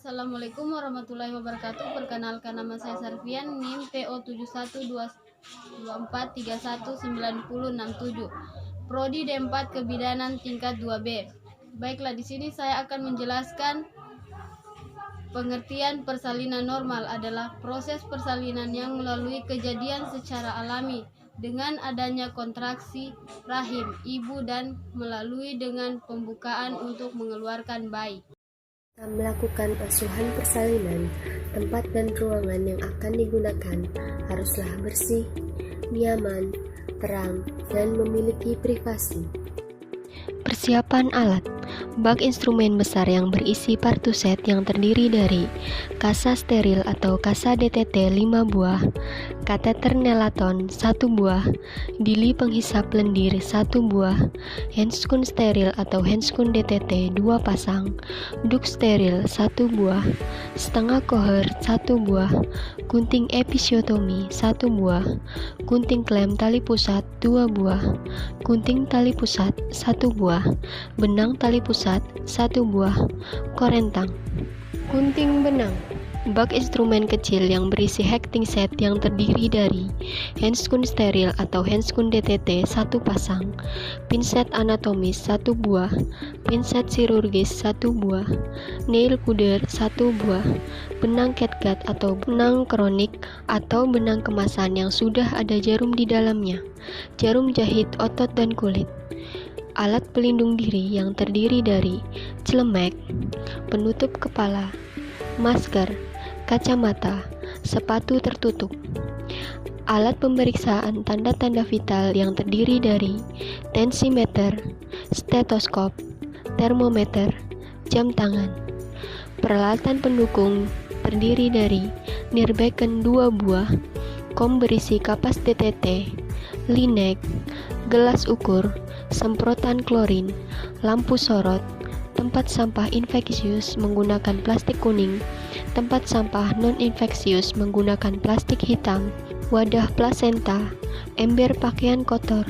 Assalamualaikum warahmatullahi wabarakatuh. Perkenalkan, nama saya Sarfian, NIM PO7124319067. Prodi D4 Kebidanan tingkat 2B. Baiklah, di sini saya akan menjelaskan pengertian persalinan normal adalah proses persalinan yang melalui kejadian secara alami dengan adanya kontraksi rahim ibu dan melalui dengan pembukaan untuk mengeluarkan bayi. Kita melakukan asuhan persalinan, tempat dan ruangan yang akan digunakan haruslah bersih, nyaman, terang, dan memiliki privasi. Persiapan alat: bak instrumen besar yang berisi partuset yang terdiri dari kasa steril atau kasa DTT 5 buah, kateter nelaton 1 buah, dili penghisap lendir 1 buah, handscoon steril atau handscoon DTT 2 pasang, duk steril 1 buah, setengah koher 1 buah, gunting episiotomi 1 buah, gunting klem tali pusat 2 buah, gunting tali pusat 1 buah, benang tali pusat 1 buah, korentang. Gunting benang: bak instrumen kecil yang berisi hecting set yang terdiri dari handscoon steril atau handscoon DTT 1 pasang, pinset anatomis 1 buah, pinset chirurgis 1 buah, nail puder 1 buah, benang catgut atau benang kronik atau benang kemasan yang sudah ada jarum di dalamnya, jarum jahit otot dan kulit, alat pelindung diri yang terdiri dari celemek, penutup kepala, masker, kacamata, sepatu tertutup, alat pemeriksaan tanda-tanda vital yang terdiri dari tensimeter, stetoskop, termometer, jam tangan, peralatan pendukung terdiri dari nirbecken 2 buah, kom berisi kapas DTT, linek, gelas ukur, semprotan klorin, lampu sorot, tempat sampah infeksius menggunakan plastik kuning, tempat sampah non-infeksius menggunakan plastik hitam, wadah plasenta, ember pakaian kotor,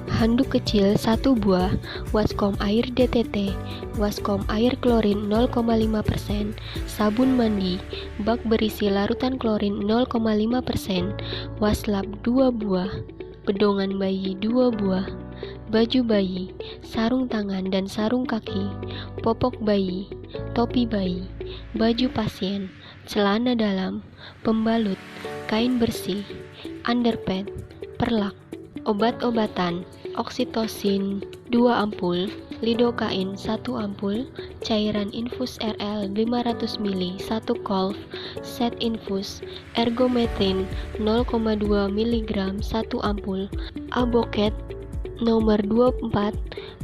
handuk kecil 1 buah, waskom air DTT, waskom air klorin 0,5%, sabun mandi, bak berisi larutan klorin 0,5%, waslap 2 buah, bedongan bayi 2 buah, baju bayi, sarung tangan dan sarung kaki, popok bayi, topi bayi, baju pasien, celana dalam, pembalut, kain bersih, underpad, perlak, obat-obatan, oksitosin 2 ampul, lidokain 1 ampul, cairan infus RL 500 ml 1 kolf, set infus, ergometrin 0,2 mg 1 ampul, aboket nomor 24,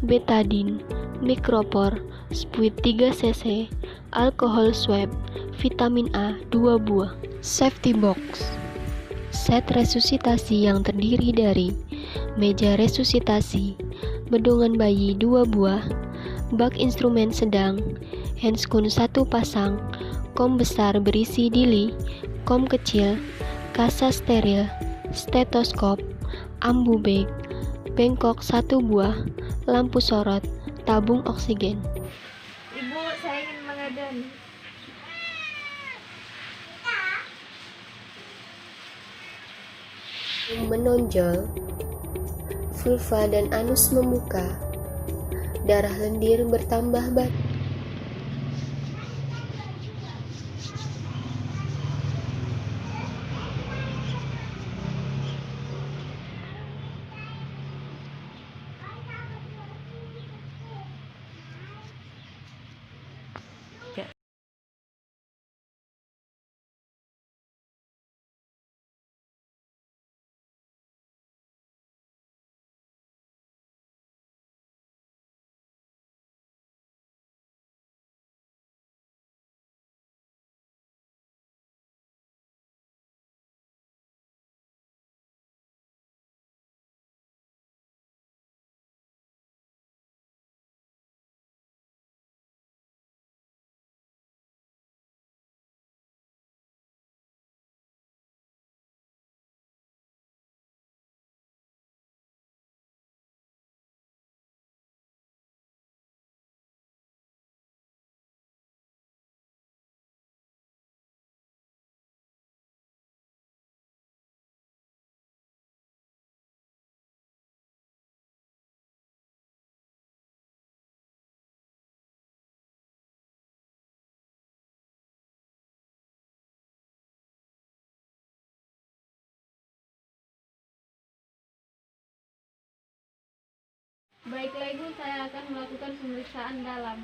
betadine, mikropor, spuit 3 cc, alkohol swab, vitamin A 2 buah, safety box, set resusitasi yang terdiri dari meja resusitasi, bedongan bayi 2 buah, bak instrumen sedang, handscoon 1 pasang, kom besar berisi dili, kom kecil, kasa steril, stetoskop, ambu bag, bengkok 1 buah, lampu sorot, tabung oksigen. Ibu, saya ingin mengadon. Menonjol, vulva dan anus membuka, darah lendir bertambah banyak. Baiklah Ibu, saya akan melakukan pemeriksaan dalam.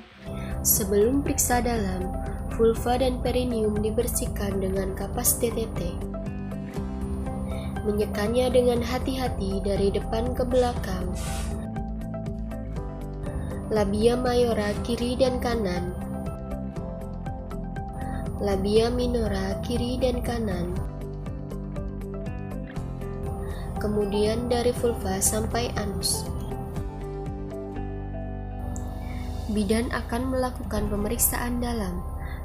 Sebelum periksa dalam, vulva dan perineum dibersihkan dengan kapas DTT. Menyekannya dengan hati-hati dari depan ke belakang. Labia mayora kiri dan kanan. Labia minora kiri dan kanan. Kemudian dari vulva sampai anus. Bidan akan melakukan pemeriksaan dalam.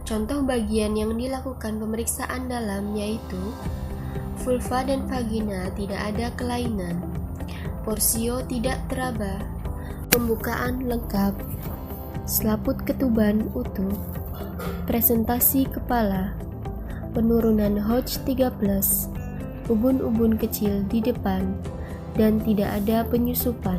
Contoh bagian yang dilakukan pemeriksaan dalam yaitu vulva dan vagina tidak ada kelainan, porsio tidak teraba, pembukaan lengkap, selaput ketuban utuh, presentasi kepala, penurunan Hodge 3+, ubun-ubun kecil di depan, dan tidak ada penyusupan.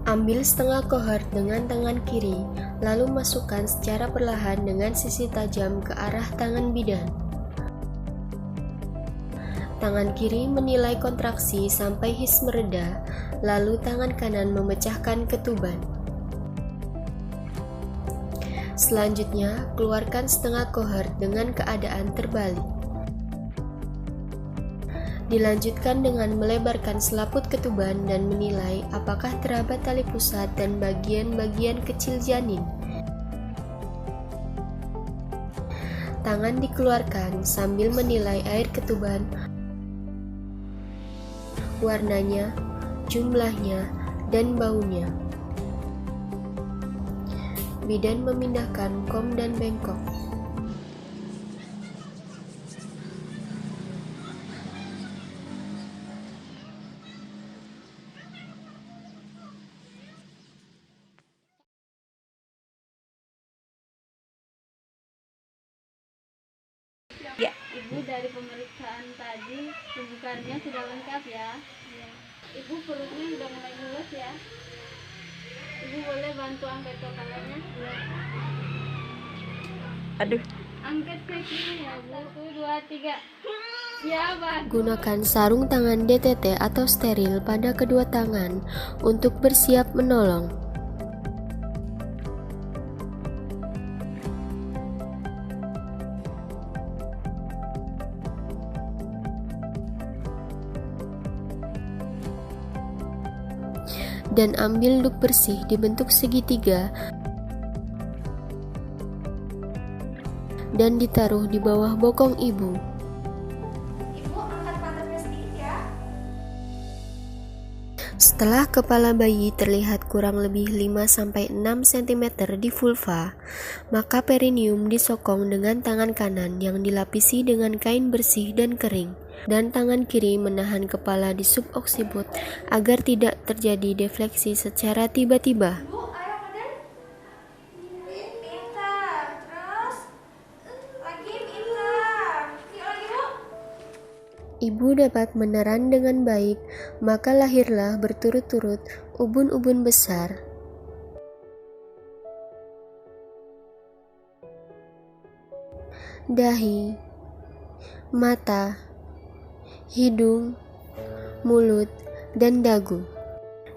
Ambil setengah kohort dengan tangan kiri, lalu masukkan secara perlahan dengan sisi tajam ke arah tangan bidan. Tangan kiri menilai kontraksi sampai his mereda, lalu tangan kanan memecahkan ketuban. Selanjutnya, keluarkan setengah kohort dengan keadaan terbalik. Dilanjutkan dengan melebarkan selaput ketuban dan menilai apakah teraba tali pusat dan bagian-bagian kecil janin. Tangan dikeluarkan sambil menilai air ketuban, warnanya, jumlahnya, dan baunya. Bidan memindahkan kom dan bengkok. Ya. Ibu, dari pemeriksaan tadi pembukaannya sudah lengkap ya. Ibu, perutnya sudah mulai mulus ya. Ibu boleh bantu angkat kepalanya? Aduh. Angkat kakinya ya Bu. 1, 2, 3. Ya, bagus. Gunakan sarung tangan DTT atau steril pada kedua tangan untuk bersiap menolong. Dan ambil duk bersih dibentuk segitiga dan ditaruh di bawah bokong ibu. Ibu angkat pantatnya sedikit ya. Setelah kepala bayi terlihat kurang lebih 5-6 cm di vulva, maka perineum disokong dengan tangan kanan yang dilapisi dengan kain bersih dan kering, dan tangan kiri menahan kepala di suboksibut agar tidak terjadi defleksi secara tiba-tiba. Bu, ayo badan. Pintar. Terus. Lagi pintar. Yuk lagi Bu. Ibu dapat meneran dengan baik, maka lahirlah berturut-turut ubun-ubun besar. Dahi, mata, hidung, mulut, dan dagu.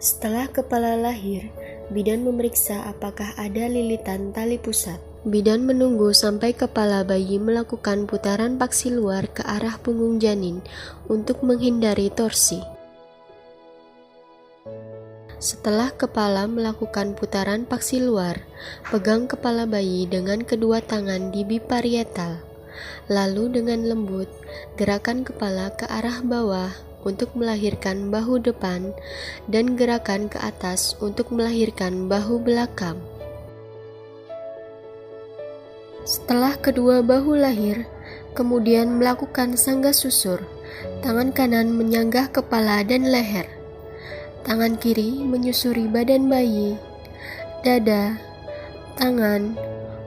Setelah kepala lahir, bidan memeriksa apakah ada lilitan tali pusat. Bidan menunggu sampai kepala bayi melakukan putaran paksi luar ke arah punggung janin untuk menghindari torsi. Setelah kepala melakukan putaran paksi luar, pegang kepala bayi dengan kedua tangan di biparietal. Lalu dengan lembut, gerakan kepala ke arah bawah untuk melahirkan bahu depan dan gerakan ke atas untuk melahirkan bahu belakang. Setelah kedua bahu lahir, kemudian melakukan sangga susur. Tangan kanan menyanggah kepala dan leher. Tangan kiri menyusuri badan bayi, dada, tangan,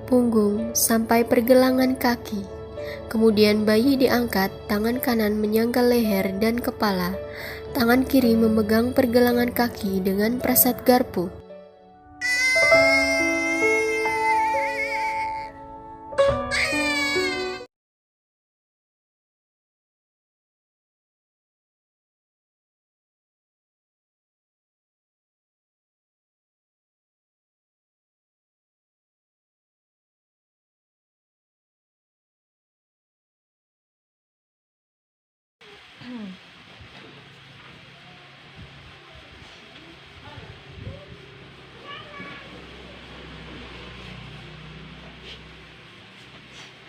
punggung, sampai pergelangan kaki. Kemudian bayi diangkat, tangan kanan menyangga leher dan kepala. Tangan kiri memegang pergelangan kaki dengan prasat garpu.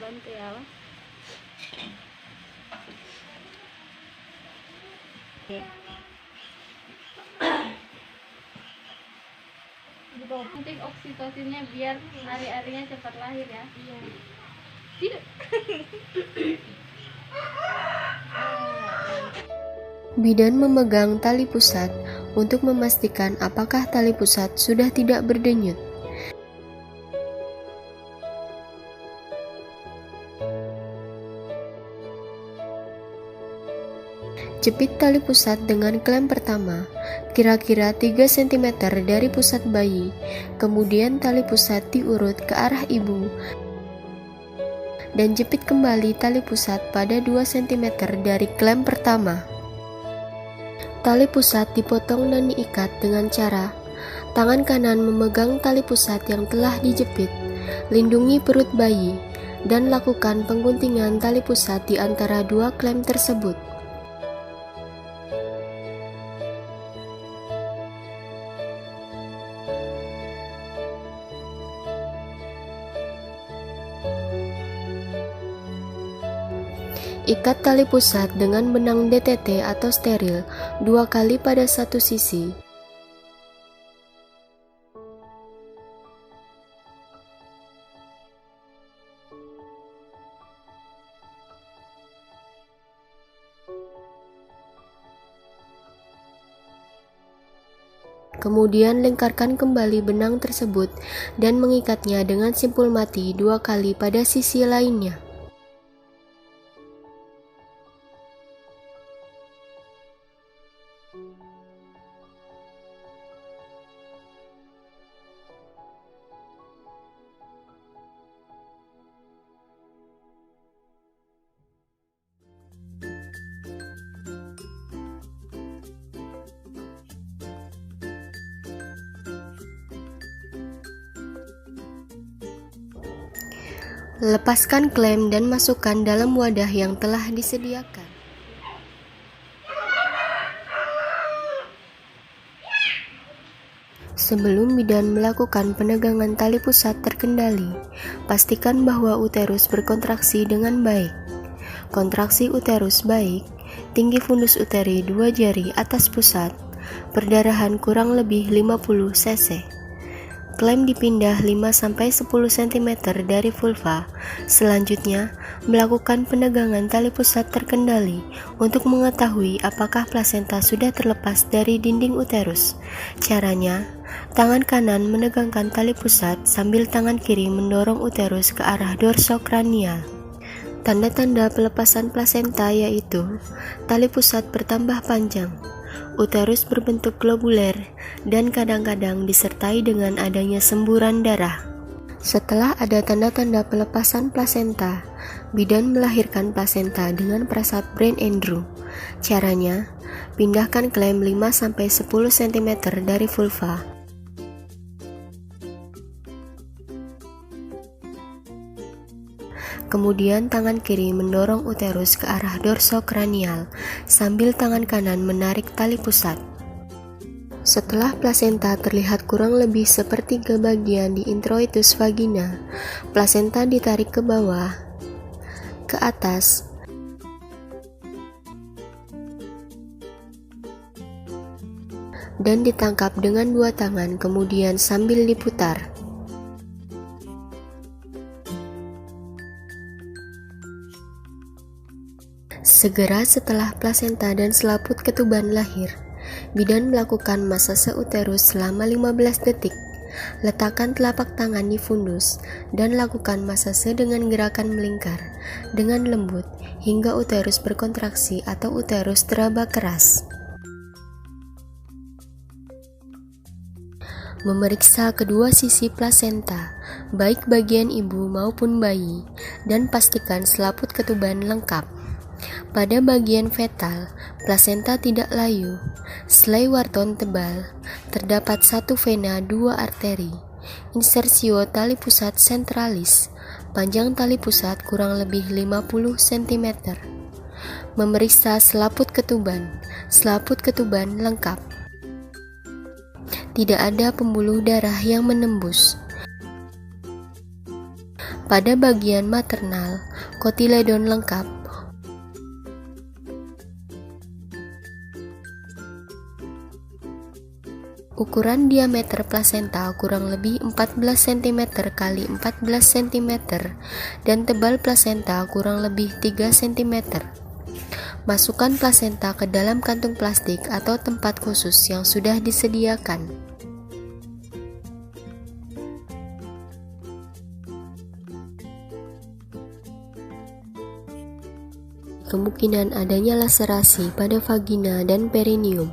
Bantu ya. Oke. Nanti oksitosinnya biar ari-arinya cepat lahir ya. Iya. Tidak. Bidan memegang tali pusat untuk memastikan apakah tali pusat sudah tidak berdenyut. Jepit tali pusat dengan klem pertama, kira-kira 3 cm dari pusat bayi, kemudian tali pusat diurut ke arah ibu, dan jepit kembali tali pusat pada 2 cm dari klem pertama. Tali pusat dipotong dan diikat dengan cara tangan kanan memegang tali pusat yang telah dijepit, lindungi perut bayi, dan lakukan pengguntingan tali pusat di antara 2 klem tersebut. Ikat tali pusat dengan benang DTT atau steril 2 kali pada satu sisi. Kemudian lingkarkan kembali benang tersebut dan mengikatnya dengan simpul mati 2 kali pada sisi lainnya. Lepaskan klem dan masukkan dalam wadah yang telah disediakan. Sebelum bidan melakukan penegangan tali pusat terkendali, pastikan bahwa uterus berkontraksi dengan baik. Kontraksi uterus baik, tinggi fundus uteri 2 jari atas pusat, perdarahan kurang lebih 50 cc. Klem dipindah 5-10 cm dari vulva. Selanjutnya, melakukan penegangan tali pusat terkendali untuk mengetahui apakah plasenta sudah terlepas dari dinding uterus. Caranya, tangan kanan menegangkan tali pusat sambil tangan kiri mendorong uterus ke arah dorsokranial. Tanda-tanda pelepasan plasenta yaitu tali pusat bertambah panjang, uterus berbentuk globuler, dan kadang-kadang disertai dengan adanya semburan darah. Setelah ada tanda-tanda pelepasan plasenta, bidan melahirkan plasenta dengan prasat Brain Andrew. Caranya, pindahkan klem 5-10 cm dari vulva. Kemudian tangan kiri mendorong uterus ke arah dorsokranial sambil tangan kanan menarik tali pusat. Setelah plasenta terlihat kurang lebih sepertiga bagian di introitus vagina, plasenta ditarik ke bawah, ke atas, dan ditangkap dengan 2 tangan kemudian sambil diputar. Segera setelah plasenta dan selaput ketuban lahir, bidan melakukan masase uterus selama 15 detik. Letakkan telapak tangan di fundus dan lakukan masase dengan gerakan melingkar dengan lembut hingga uterus berkontraksi atau uterus teraba keras. Memeriksa kedua sisi plasenta, baik bagian ibu maupun bayi, dan pastikan selaput ketuban lengkap. Pada bagian fetal, plasenta tidak layu, selai Wharton tebal, terdapat 1 vena 2 arteri, insersio tali pusat sentralis, panjang tali pusat kurang lebih 50 cm. Memeriksa selaput ketuban. Selaput ketuban lengkap. Tidak ada pembuluh darah yang menembus. Pada bagian maternal, kotiledon lengkap. Ukuran diameter plasenta kurang lebih 14 cm x 14 cm dan tebal plasenta kurang lebih 3 cm. Masukkan plasenta ke dalam kantung plastik atau tempat khusus yang sudah disediakan. Kemungkinan adanya laserasi pada vagina dan perineum.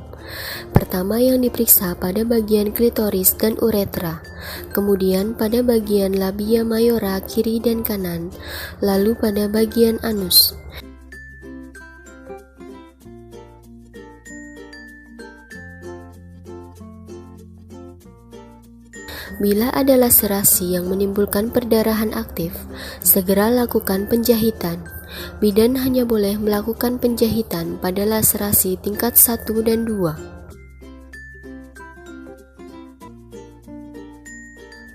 Pertama yang diperiksa pada bagian klitoris dan uretra, kemudian pada bagian labia mayora kiri dan kanan, lalu pada bagian anus. Bila ada laserasi yang menimbulkan perdarahan aktif, segera lakukan penjahitan. Bidan hanya boleh melakukan penjahitan pada laserasi tingkat 1 dan 2.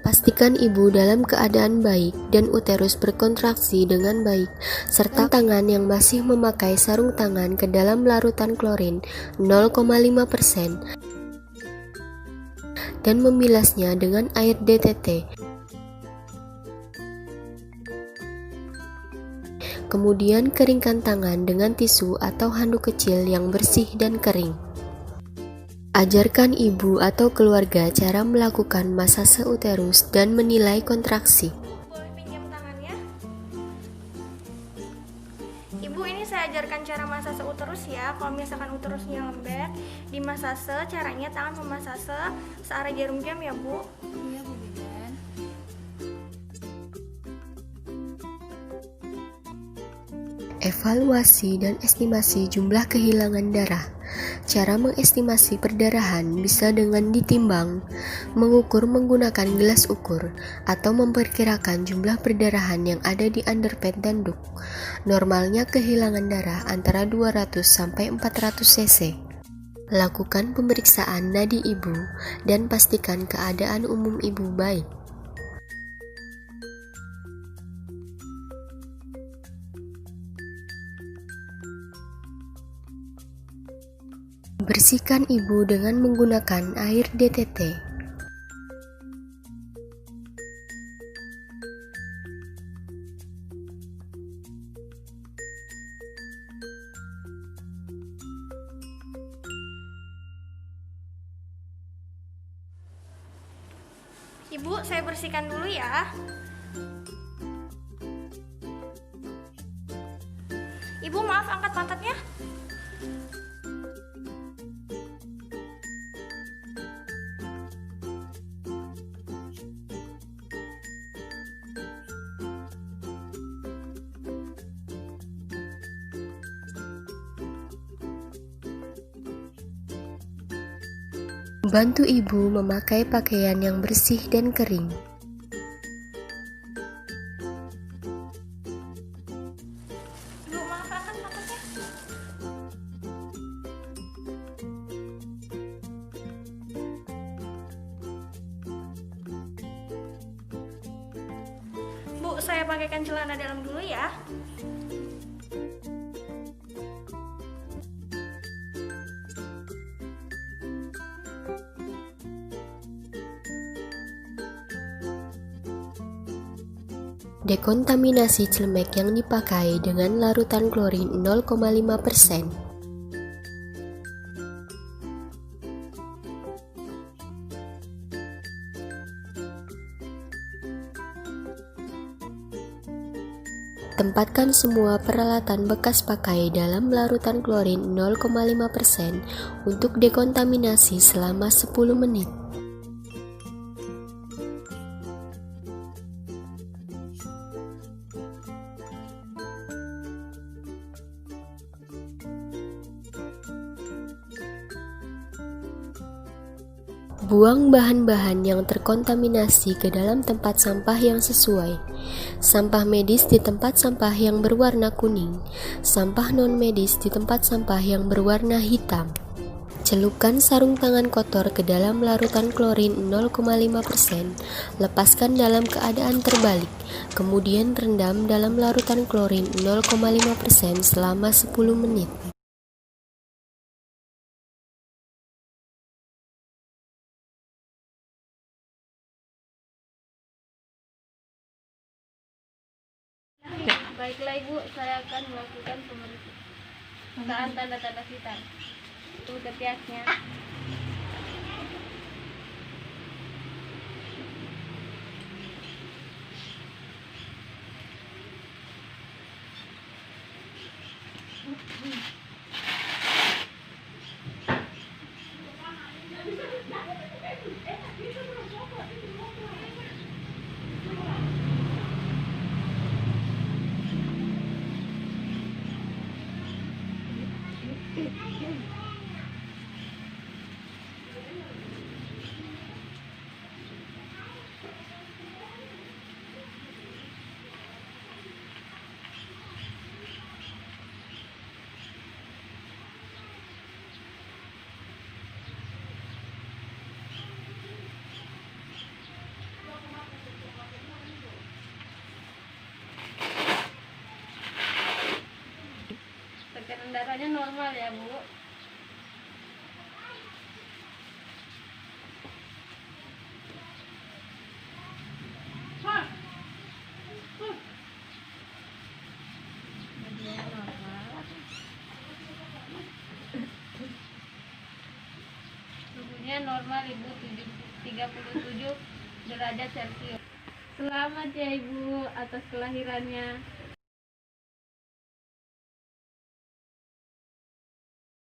Pastikan ibu dalam keadaan baik dan uterus berkontraksi dengan baik, serta tangan yang masih memakai sarung tangan ke dalam larutan klorin 0,5% dan memilasnya dengan air DTT. Kemudian keringkan tangan dengan tisu atau handuk kecil yang bersih dan kering. Ajarkan ibu atau keluarga cara melakukan masase uterus dan menilai kontraksi. Boleh pinjam tangannya? Ibu, ini saya ajarkan cara masase uterus ya. Kalau misalkan uterusnya lembek, di masase caranya tangan memasase searah jarum jam ya, Bu. Iya, Bu Bidan. Evaluasi dan estimasi jumlah kehilangan darah. Cara mengestimasi perdarahan bisa dengan ditimbang, mengukur menggunakan gelas ukur, atau memperkirakan jumlah perdarahan yang ada di underpad dan duk. Normalnya kehilangan darah antara 200 sampai 400 cc. Lakukan pemeriksaan nadi ibu dan pastikan keadaan umum ibu baik. Bersihkan ibu dengan menggunakan air DTT. Ibu, saya bersihkan dulu ya. Ibu, maaf, angkat pantatnya. Bantu ibu memakai pakaian yang bersih dan kering. Ibu, maaf, angkat pantatnya. Bu, saya pakaikan celana dalam dulu ya. Dekontaminasi celemek yang dipakai dengan larutan klorin 0,5%. Tempatkan semua peralatan bekas pakai dalam larutan klorin 0,5% untuk dekontaminasi selama 10 menit. Buang bahan-bahan yang terkontaminasi ke dalam tempat sampah yang sesuai. Sampah medis di tempat sampah yang berwarna kuning, sampah non-medis di tempat sampah yang berwarna hitam. Celupkan sarung tangan kotor ke dalam larutan klorin 0,5%, lepaskan dalam keadaan terbalik, kemudian rendam dalam larutan klorin 0,5% selama 10 menit. Baiklah Ibu, saya akan melakukan pemeriksaan tanda-tanda vital. Itu ketiaknya. Tekanan darahnya normal ya Bu. Badannya normal. Suhunya normal Ibu, 37 derajat Celcius. Selamat ya Ibu atas kelahirannya.